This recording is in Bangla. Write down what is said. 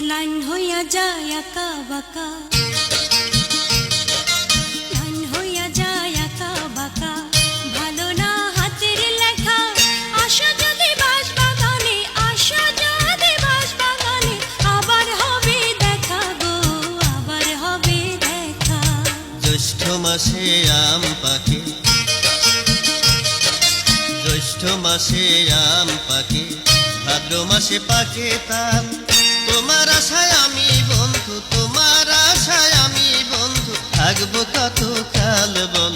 লাইন হইয়া যায় আঁকা বাঁকা, লাইন হইয়া যায় আঁকা বাঁকা, ভালো না হাতের লেখা। আশা যদি বাঁশ বাগানে, আশা যদি বাঁশ বাগানে, আবার হবে দেখা গো, আবার হবে দেখা। জ্যৈষ্ঠ মাসে আম পাকে, জ্যৈষ্ঠ মাসে আম পাকে, ভাদ্র মাসে পাকে তাল। তোমার আশায় আমি বন্ধু, তোমার আশায় আমি বন্ধু, থাকবো কত কাল বল।